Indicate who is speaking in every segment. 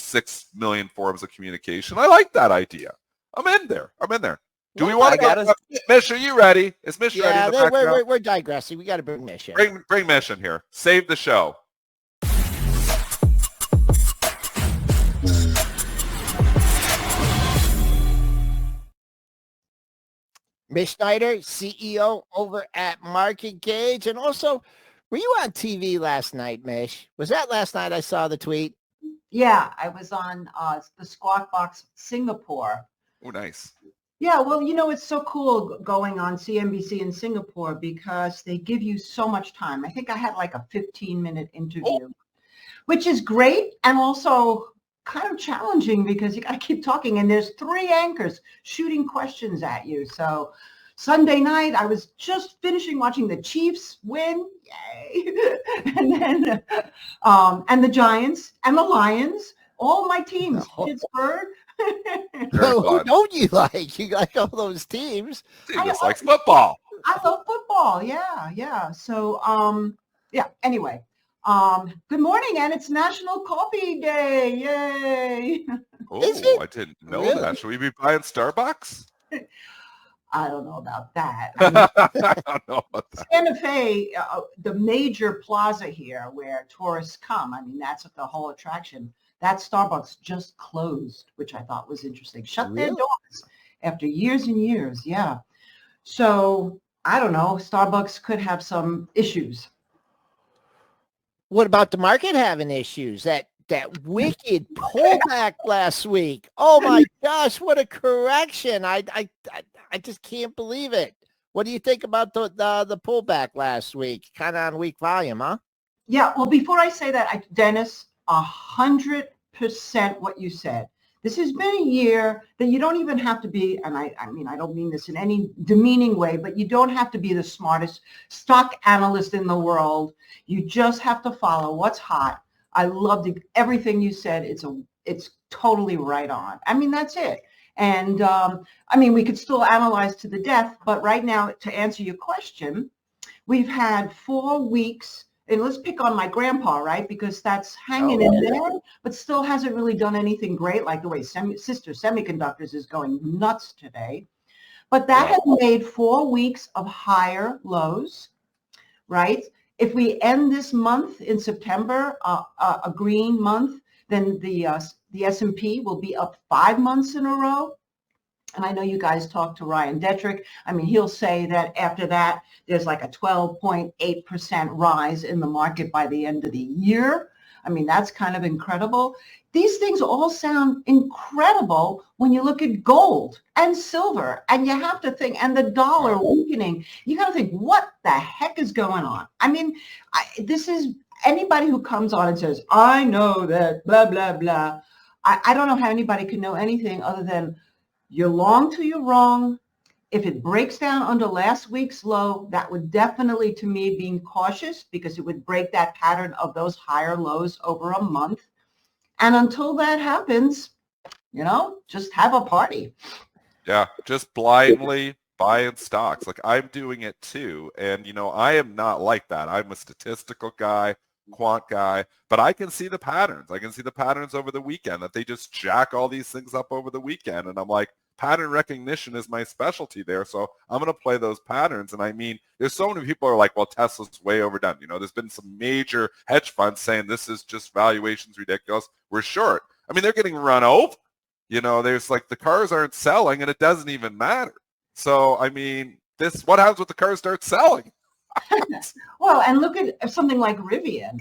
Speaker 1: 6 million forms of communication. I like that idea. I'm in there. Do we want to go? Mish, are you ready? Is Mish ready?
Speaker 2: Yeah, we're digressing. We got to bring Mish in.
Speaker 1: Bring Mish in here. Save the show.
Speaker 2: Mish Snyder, CEO over at marketgauge. And also, were you on TV last night, Mish? Was that last night I saw the tweet?
Speaker 3: Yeah, I was on the Squawk Box Singapore.
Speaker 1: Oh, nice.
Speaker 3: Yeah, well, it's so cool going on CNBC in Singapore because they give you so much time. I think I had like a 15-minute interview, which is great and also kind of challenging because you got to keep talking. And there's 3 anchors shooting questions at you. So Sunday night, I was just finishing watching the Chiefs win. Yay. And then, and the Giants and the Lions, all my teams, Pittsburgh.
Speaker 2: Who don't you like? You like all those teams.
Speaker 1: He just likes football.
Speaker 3: I love football. Yeah. So, anyway, good morning, and it's National Coffee Day. Yay.
Speaker 1: Oh, I didn't know that. Should we be buying Starbucks?
Speaker 3: I don't know about that.
Speaker 1: I don't know about that.
Speaker 3: Santa Fe, the major plaza here where tourists come, that's the whole attraction. That Starbucks just closed, which I thought was interesting. Shut their doors after years and years. Yeah. So I don't know. Starbucks could have some issues.
Speaker 2: What about the market having issues? That wicked pullback last week. Oh my gosh, what a correction. I just can't believe it. What do you think about the pullback last week? Kind of on weak volume, huh?
Speaker 3: Yeah. Well, before I say that, Dennis, 100% what you said. This has been a year that you don't even have to be, and I don't mean this in any demeaning way, but you don't have to be the smartest stock analyst in the world. You just have to follow what's hot. I loved everything you said. It's totally right on. That's it. And we could still analyze to the death, but right now, to answer your question, we've had 4 weeks. And let's pick on my grandpa, right? Because that's hanging in there, but still hasn't really done anything great, like the way Sister Semiconductors is going nuts today. But that has made 4 weeks of higher lows, right? If we end this month in September, a green month, then the S&P will be up 5 months in a row. And I know you guys talked to Ryan Detrick. He'll say that after that, there's like a 12.8% rise in the market by the end of the year. That's kind of incredible. These things all sound incredible when you look at gold and silver, and you have to think, and the dollar weakening, you got to think, what the heck is going on? This is anybody who comes on and says, I know that, blah, blah, blah. I don't know how anybody can know anything other than you're long till you're wrong. If it breaks down under last week's low, that would definitely, to me, being cautious because it would break that pattern of those higher lows over a month. And until that happens, just have a party.
Speaker 1: Yeah, just blindly buying stocks. Like I'm doing it too. And, I am not like that. I'm a statistical guy, quant guy, but I can see the patterns. I can see the patterns over the weekend that they just jack all these things up over the weekend. And I'm like, pattern recognition is my specialty there. So I'm going to play those patterns. And there's so many people are like, well, Tesla's way overdone. There's been some major hedge funds saying this is just valuations ridiculous. We're short. They're getting run over. There's like the cars aren't selling and it doesn't even matter. So, what happens when the cars start selling?
Speaker 3: Well, and look at something like Rivian.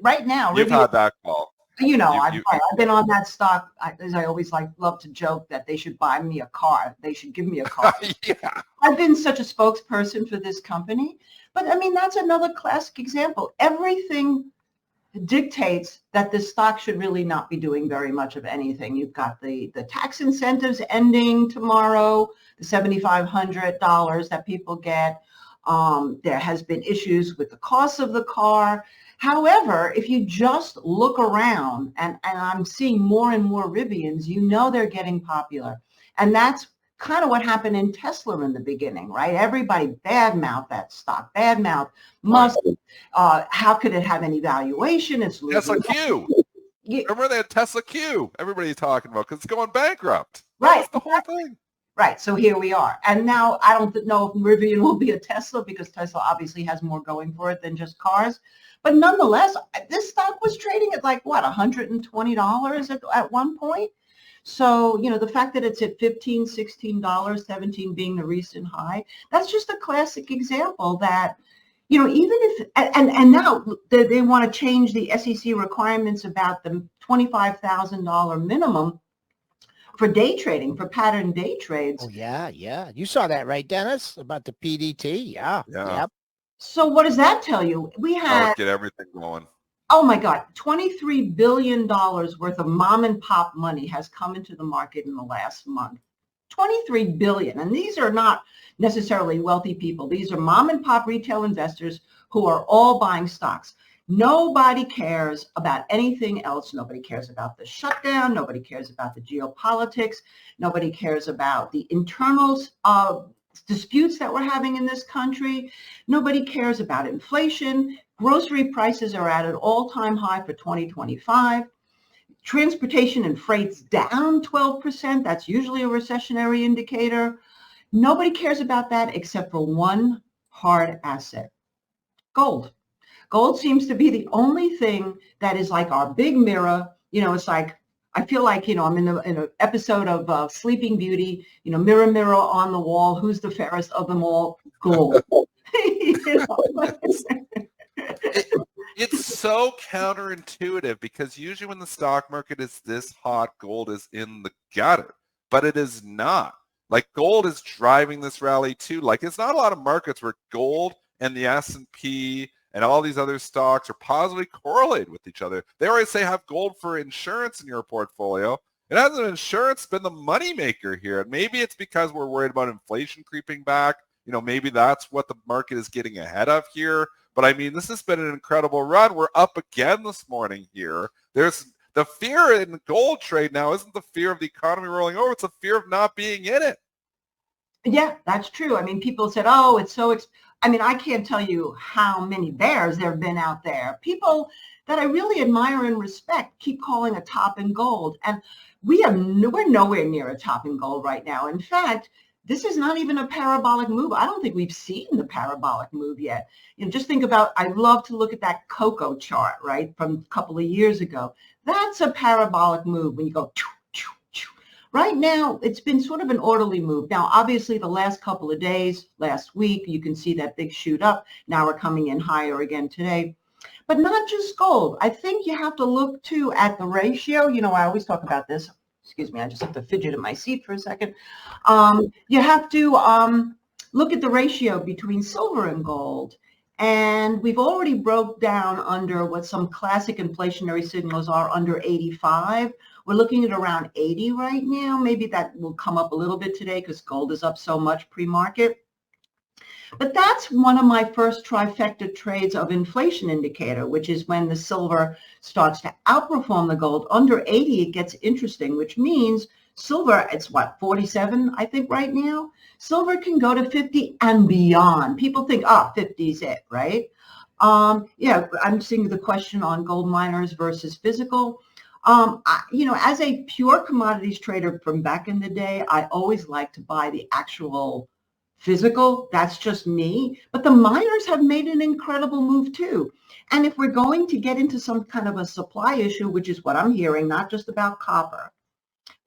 Speaker 3: Right now,
Speaker 1: you've
Speaker 3: Rivian,
Speaker 1: had that call.
Speaker 3: I've been on that stock. As I always love to joke that they should buy me a car. They should give me a car.
Speaker 1: Yeah.
Speaker 3: I've been such a spokesperson for this company. But that's another classic example. Everything dictates that this stock should really not be doing very much of anything. You've got the tax incentives ending tomorrow, the $7,500 that people get. There has been issues with the cost of the car. However, if you just look around, and I'm seeing more and more Rivians, they're getting popular. And that's kind of what happened in Tesla in the beginning, right? Everybody badmouthed that stock, badmouthed Musk. How could it have any valuation? It's
Speaker 1: just like you. Remember they had Tesla Q, everybody's talking about, because it's going bankrupt.
Speaker 3: Right.
Speaker 1: That's the whole thing.
Speaker 3: Right. So here we are. And now I don't know if Rivian will be a Tesla because Tesla obviously has more going for it than just cars. But nonetheless, this stock was trading at like, what, $120 at one point? So, the fact that it's at $15, $16, 17 being the recent high, that's just a classic example that, even if, and now they want to change the SEC requirements about the $25,000 minimum for day trading, for pattern day trades.
Speaker 2: Oh, yeah. You saw that, right, Dennis, about the PDT? Yeah. Yep.
Speaker 3: So what does that tell you? We had
Speaker 1: get everything going.
Speaker 3: Oh my God, $23 billion worth of mom and pop money has come into the market in the last month. 23 billion. And these are not necessarily wealthy people. These are mom and pop retail investors who are all buying stocks. Nobody cares about anything else. Nobody cares about the shutdown. Nobody cares about the geopolitics. Nobody cares about the internal disputes that we're having in this country. Nobody cares about inflation. Grocery prices are at an all-time high for 2025. Transportation and freight's down 12%. That's usually a recessionary indicator. Nobody cares about that except for one hard asset, gold. Gold seems to be the only thing that is like our big mirror. It's like, I feel like, I'm in an episode of Sleeping Beauty, mirror, mirror on the wall, who's the fairest of them all? Gold.
Speaker 1: It's so counterintuitive because usually when the stock market is this hot, gold is in the gutter, but it is not. Like gold is driving this rally too. Like it's not a lot of markets where gold and the S&P and all these other stocks are positively correlated with each other. They always say have gold for insurance in your portfolio. It hasn't insurance been the moneymaker here. And maybe it's because we're worried about inflation creeping back. Maybe that's what the market is getting ahead of here. But I mean, this has been an incredible run. We're up again this morning here. There's the fear in the gold trade now isn't the fear of the economy rolling over. It's a fear of not being in it.
Speaker 3: Yeah, that's true. I mean, people said, oh, it's so I can't tell you how many bears there have been out there. People that I really admire and respect keep calling a top in gold. And we're nowhere near a top in gold right now. In fact, this is not even a parabolic move. I don't think we've seen the parabolic move yet. Just think about, I love to look at that cocoa chart, right, from a couple of years ago. That's a parabolic move when you go, choo, choo, choo. Right now, it's been sort of an orderly move. Now, obviously, the last couple of days, last week, you can see that big shoot up. Now we're coming in higher again today. But not just gold. I think you have to look, too, at the ratio. I always talk about this. Excuse me, I just have to fidget in my seat for a second. You have to look at the ratio between silver and gold. And we've already broke down under what some classic inflationary signals are under 85. We're looking at around 80 right now. Maybe that will come up a little bit today because gold is up so much pre-market. But that's one of my first trifecta trades of inflation indicator, which is when the silver starts to outperform the gold. Under 80, it gets interesting, which means silver, it's what, 47, I think, right now? Silver can go to 50 and beyond. People think, 50 is it, right? Yeah, I'm seeing the question on gold miners versus physical. As a pure commodities trader from back in the day, I always like to buy the actual physical. That's just me. But the miners have made an incredible move too. And if we're going to get into some kind of a supply issue, which is what I'm hearing, not just about copper,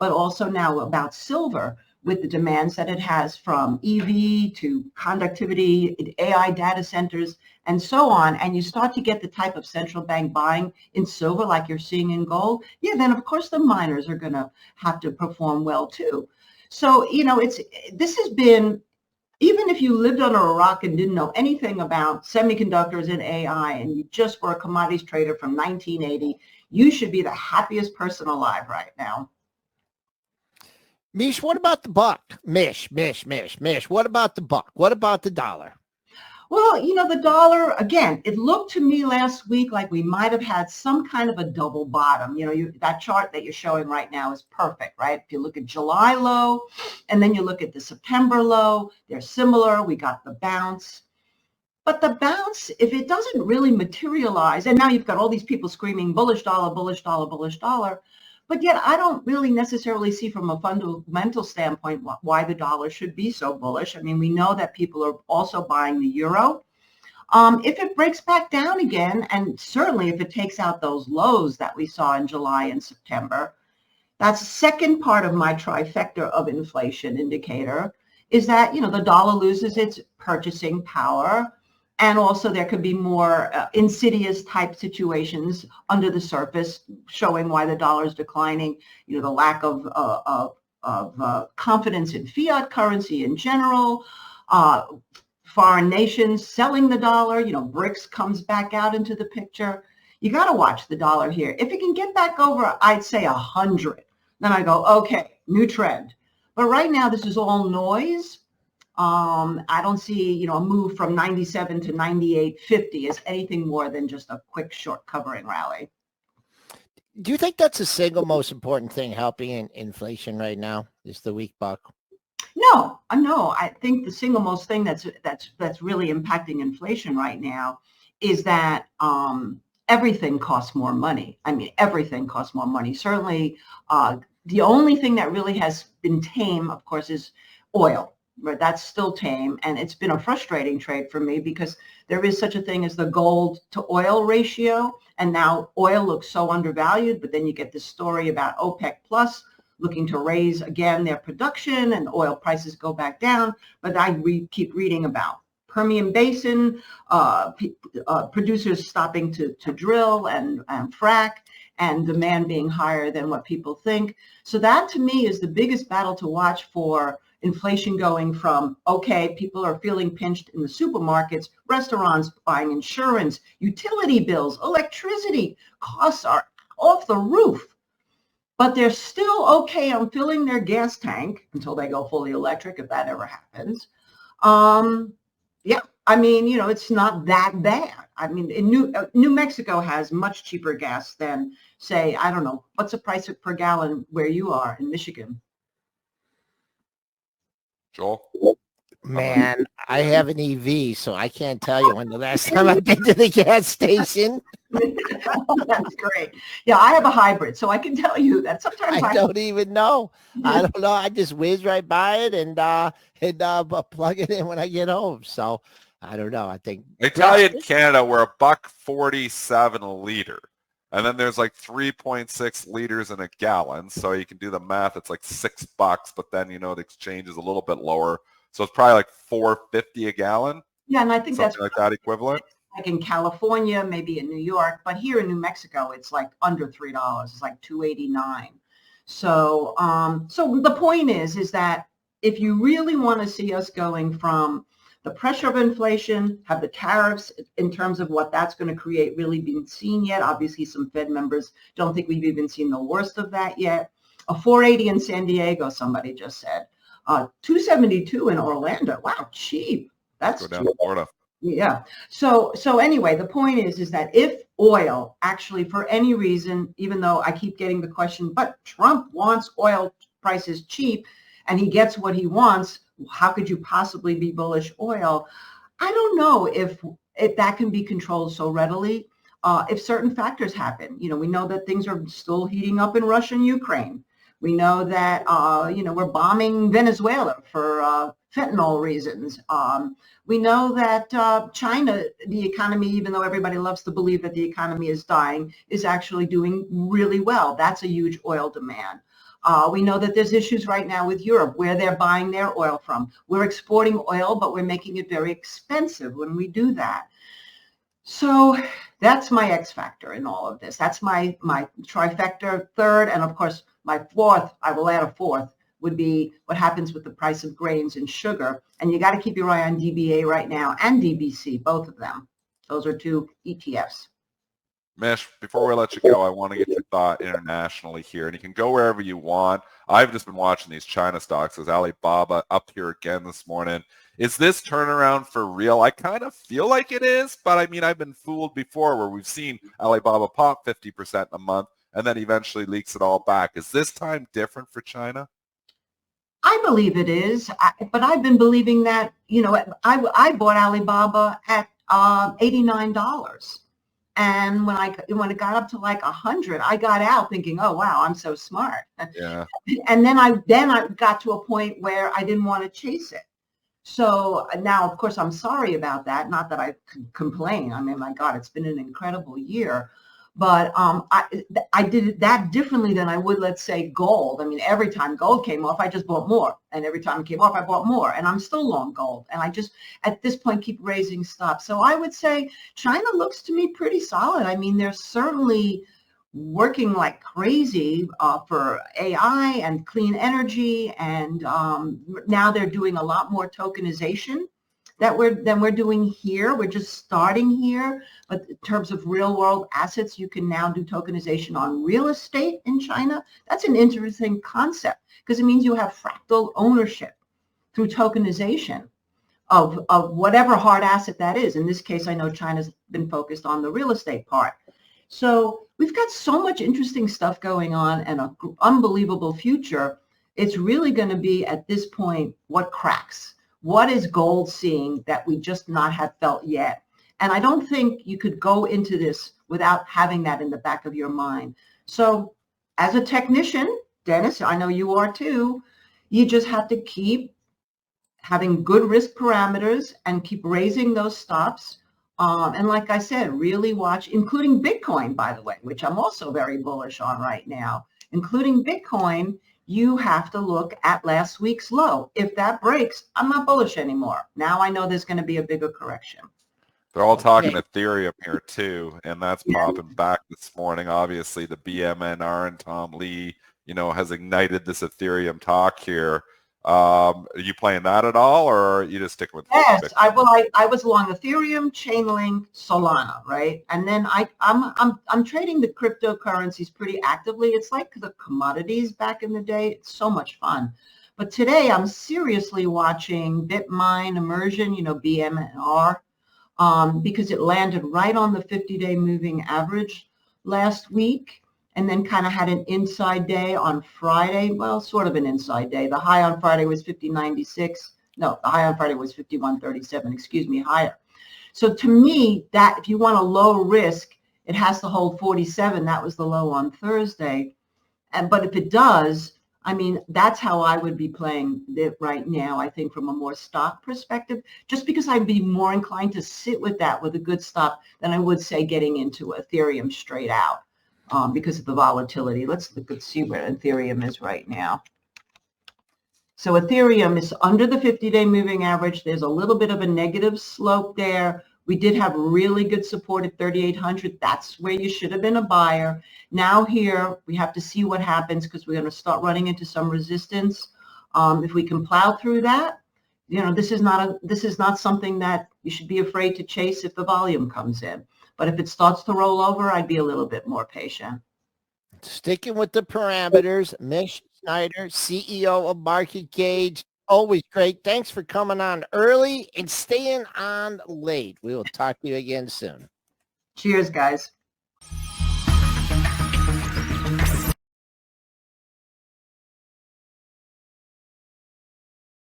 Speaker 3: but also now about silver with the demands that it has from EV to conductivity, AI data centers, and so on, and you start to get the type of central bank buying in silver like you're seeing in gold, then of course the miners are going to have to perform well too. So, this has been, even if you lived under a rock and didn't know anything about semiconductors and AI, and you just were a commodities trader from 1980, you should be the happiest person alive right now.
Speaker 2: Mish, what about the buck? Mish. What about the buck? What about the dollar?
Speaker 3: Well, the dollar, again, it looked to me last week like we might have had some kind of a double bottom. That chart that you're showing right now is perfect, right? If you look at July low and then you look at the September low, they're similar. We got the bounce. But the bounce, if it doesn't really materialize, and now you've got all these people screaming bullish dollar, bullish dollar, bullish dollar, but yet I don't really necessarily see from a fundamental standpoint why the dollar should be so bullish. I mean, we know that people are also buying the euro. If it breaks back down again, and certainly if it takes out those lows that we saw in July and September, that's the second part of my trifecta of inflation indicator, is that, the dollar loses its purchasing power. And also there could be more insidious type situations under the surface showing why the dollar is declining, the lack of confidence in fiat currency in general, foreign nations selling the dollar, BRICS comes back out into the picture. You got to watch the dollar here. If it can get back over, I'd say 100, then I go, okay, new trend. But right now, this is all noise. I don't see, a move from 97 to 98.50 as anything more than just a quick short covering rally.
Speaker 2: Do you think that's the single most important thing helping in inflation right now is the weak buck?
Speaker 3: No. I think the single most thing that's really impacting inflation right now is that everything costs more money. I mean, everything costs more money. Certainly, the only thing that really has been tame, of course, is oil. But that's still tame, and it's been a frustrating trade for me because there is such a thing as the gold to oil ratio, and now oil looks so undervalued, but then you get this story about OPEC Plus looking to raise again their production and oil prices go back down, but I keep reading about Permian Basin, producers stopping to drill and frack, and demand being higher than what people think. So that to me is the biggest battle to watch for inflation going from, okay, people are feeling pinched in the supermarkets, restaurants, buying insurance, utility bills, electricity costs are off the roof, but they're still okay on filling their gas tank until they go fully electric, if that ever happens. Yeah, I mean, it's not that bad. I mean, in New Mexico has much cheaper gas than, say, I don't know, what's the price per gallon where you are in Michigan?
Speaker 1: Joel?
Speaker 2: Man, I have an EV, so I can't tell you when the last time I've been to the gas station.
Speaker 3: That's great. Yeah, I have a hybrid, so I can tell you that sometimes
Speaker 2: I don't even know. I don't know. I just whiz right by it and plug it in when I get home. So I don't know. I think
Speaker 1: I tell you, in Canada, we're $1.47 a liter. And then there's like 3.6 liters in a gallon. So you can do the math. It's like $6, but then, the exchange is a little bit lower. So it's probably like $4.50 a gallon.
Speaker 3: Yeah, and I think that's
Speaker 1: like that equivalent.
Speaker 3: Like in California, maybe in New York, but here in New Mexico, it's like under $3. It's like $2.89. So, so the point is that if you really want to see us going from the pressure of inflation, have the tariffs in terms of what that's going to create really been seen yet. Obviously, some Fed members don't think we've even seen the worst of that yet. A 480 in San Diego, somebody just said. 272 in Orlando. Wow, cheap. That's
Speaker 1: go down to Florida.
Speaker 3: Yeah. So anyway, the point is that if oil actually, for any reason, even though I keep getting the question, but Trump wants oil prices cheap and he gets what he wants, how could you possibly be bullish oil? I don't know if that can be controlled so readily. If certain factors happen, we know that things are still heating up in Russia and Ukraine. We know that, we're bombing Venezuela for fentanyl reasons. We know that China, the economy, even though everybody loves to believe that the economy is dying, is actually doing really well. That's a huge oil demand. We know that there's issues right now with Europe where they're buying their oil from. We're exporting oil, but we're making it very expensive when we do that. So that's my X factor in all of this. That's my trifecta third. And of course, my fourth, I will add a fourth, would be what happens with the price of grains and sugar. And you got to keep your eye on DBA right now and DBC, both of them. Those are two ETFs.
Speaker 1: Mish, before we let you go, I want to get your thought internationally here. And you can go wherever you want. I've just been watching these China stocks. There's Alibaba up here again this morning. Is this turnaround for real? I kind of feel like it is, but I mean, I've been fooled before where we've seen Alibaba pop 50% in a month and then eventually leaks it all back. Is this time different for China?
Speaker 3: I believe it is, but I've been believing that, I bought Alibaba at $89. And when it got up to like 100, I got out thinking, oh, wow, I'm so smart.
Speaker 1: Yeah.
Speaker 3: And then I got to a point where I didn't want to chase it. So now, of course, I'm sorry about that. Not that I complain. I mean, my God, it's been an incredible year. But I did that differently than I would, let's say, gold. I mean, every time gold came off, I just bought more. And every time it came off, I bought more. And I'm still long gold. And I just, at this point, keep raising stops. So I would say China looks to me pretty solid. I mean, they're certainly working like crazy for AI and clean energy. And now they're doing a lot more tokenization than we're doing here. We're just starting here. But in terms of real world assets, you can now do tokenization on real estate in China. That's an interesting concept because it means you have fractal ownership through tokenization of whatever hard asset that is. In this case, I know China's been focused on the real estate part. So we've got so much interesting stuff going on and an unbelievable future. It's really going to be at this point what cracks. What is gold seeing that we just not have felt yet? And I don't think you could go into this without having that in the back of your mind. So as a technician, Dennis, I know you are too, you just have to keep having good risk parameters and keep raising those stops. And like I said, really watch, including Bitcoin, by the way, which I'm also very bullish on right now, including Bitcoin. You have to look at last week's low. If that breaks, I'm not bullish anymore. Now I know there's going to be a bigger correction.
Speaker 1: They're all talking Ethereum here too, and that's popping back this morning. Obviously, the BMNR and Tom Lee, has ignited this Ethereum talk here. Are you playing that at all, or are you just sticking with?
Speaker 3: Yes, I was long Ethereum, Chainlink, Solana, right? And then I'm trading the cryptocurrencies pretty actively. It's like the commodities back in the day. It's so much fun. But today I'm seriously watching Bitmine Immersion, BMNR, because it landed right on the 50-day moving average last week. And then kind of had an inside day on Friday. Well, sort of an inside day. The high on Friday was 50.96. No, the high on Friday was 51.37, excuse me, higher. So to me, that if you want a low risk, it has to hold 47. That was the low on Thursday. But if it does, I mean, that's how I would be playing it right now, I think, from a more stock perspective, just because I'd be more inclined to sit with that with a good stop than I would, say, getting into Ethereum straight out. Because of the volatility. Let's look and see where Ethereum is right now. So Ethereum is under the 50-day moving average. There's a little bit of a negative slope there. We did have really good support at 3,800. That's where you should have been a buyer. Now here, we have to see what happens because we're going to start running into some resistance. If we can plow through that, this is not something that you should be afraid to chase if the volume comes in. But if it starts to roll over, I'd be a little bit more patient.
Speaker 2: Sticking with the parameters, Mish Snyder, CEO of MarketGauge. Always great. Thanks for coming on early and staying on late. We will talk to you again soon.
Speaker 3: Cheers, guys.